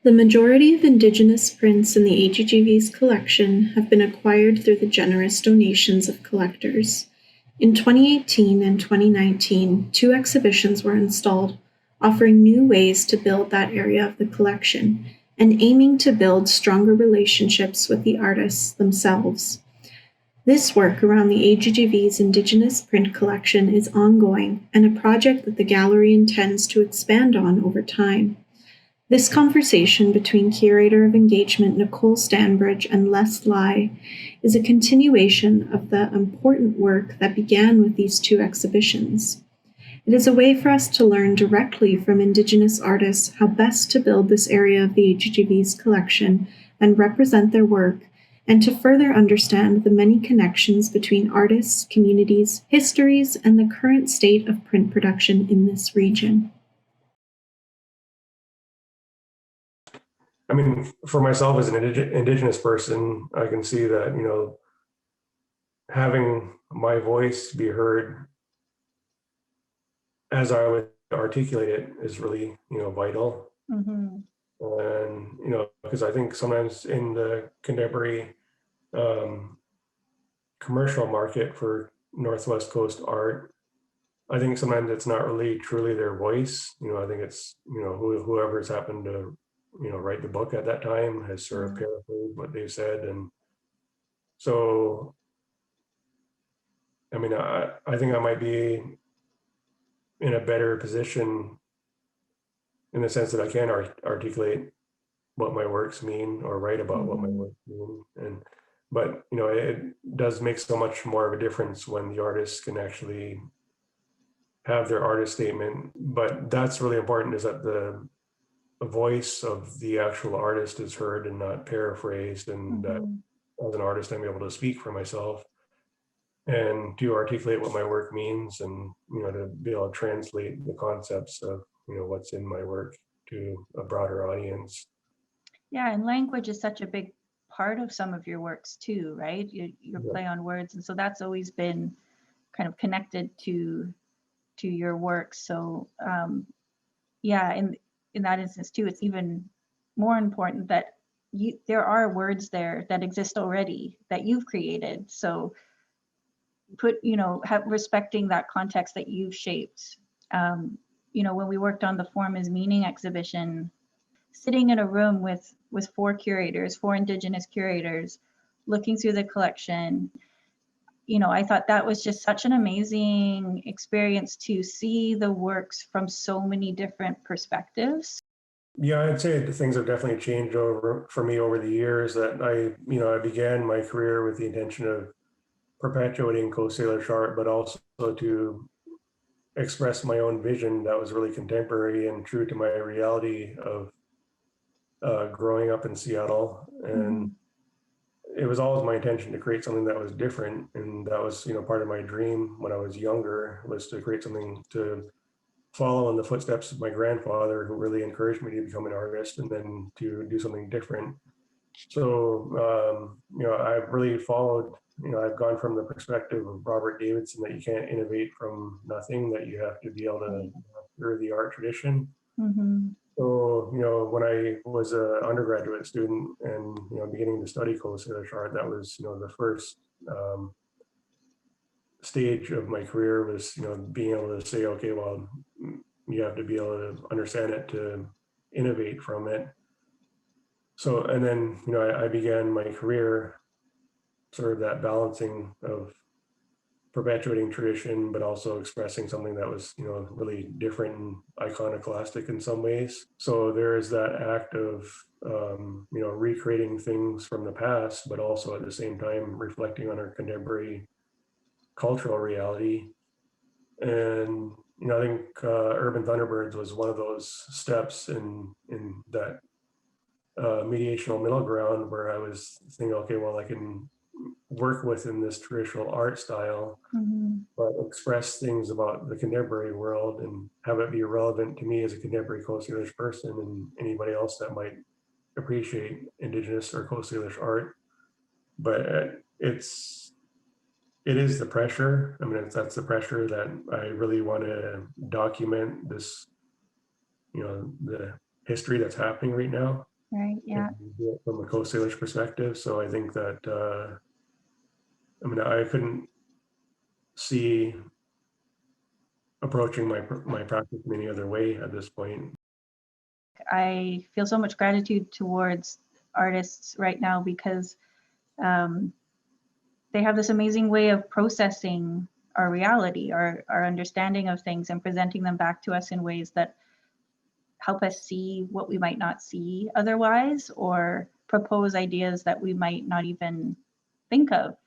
The majority of Indigenous prints in the AGGV's collection have been acquired through the generous donations of collectors. In 2018 and 2019, 2 exhibitions were installed, offering new ways to build that area of the collection and aiming to build stronger relationships with the artists themselves. This work around the AGGV's Indigenous print collection is ongoing and a project that the gallery intends to expand on over time. This conversation between Curator of Engagement Nicole Stanbridge and lessLIE is a continuation of the important work that began with these 2 exhibitions. It is a way for us to learn directly from Indigenous artists how best to build this area of the AGGV's collection and represent their work, and to further understand the many connections between artists, communities, histories, and the current state of print production in this region. I mean, for myself as an Indigenous person, I can see that, having my voice be heard as I would articulate it is really, vital. Mm-hmm. And, because I think sometimes in the contemporary commercial market for Northwest Coast art, I think sometimes it's not really truly their voice. I think it's, whoever's happened to write the book at that time has sort of paraphrased what they said. And so, I mean, I think I might be in a better position in the sense that I can articulate what my works mean or write about what my works mean. But it does make so much more of a difference when the artists can actually have their artist statement. But that's really important, is that the voice of the actual artist is heard and not paraphrased, and that as an artist I'm able to speak for myself and to articulate what my work means, and to be able to translate the concepts of what's in my work to a broader audience. Yeah, and language is such a big part of some of your works too, right? Your play on words, and so that's always been kind of connected to your work. So in that instance too, it's even more important that there are words there that exist already that you've created. So respecting that context that you've shaped. When we worked on the Form is Meaning exhibition, sitting in a room with 4 curators, 4 Indigenous curators, looking through the collection, I thought that was just such an amazing experience to see the works from so many different perspectives. Yeah, I'd say things have definitely changed for me over the years. That I began my career with the intention of perpetuating co-Salish art, but also to express my own vision that was really contemporary and true to my reality of growing up in Seattle. And it was always my intention to create something that was different. And that was, part of my dream when I was younger, was to create something to follow in the footsteps of my grandfather, who really encouraged me to become an artist and then to do something different. So, I've really followed, I've gone from the perspective of Robert Davidson, that you can't innovate from nothing, that you have to be able to hear the art tradition. So, when I was an undergraduate student and, beginning to study co-Salish art, that was, the first stage of my career was, being able to say, okay, well, you have to be able to understand it to innovate from it. So, and then, I began my career sort of that balancing of perpetuating tradition, but also expressing something that was, really different and iconoclastic in some ways. So there is that act of, recreating things from the past, but also at the same time reflecting on our contemporary cultural reality. And, I think Urban Thunderbirds was one of those steps in that mediational middle ground, where I was thinking, okay, well, I can work within this traditional art style, but express things about the contemporary world and have it be relevant to me as a contemporary co-Salish person and anybody else that might appreciate Indigenous or co-Salish art. But it is the pressure. I mean, that's the pressure that I really want to document this, the history that's happening right now. Right. Yeah. and do it from a co-Salish perspective. So I think that, I mean, I couldn't see approaching my practice in any other way at this point. I feel so much gratitude towards artists right now because they have this amazing way of processing our reality, our understanding of things, and presenting them back to us in ways that help us see what we might not see otherwise, or propose ideas that we might not even think of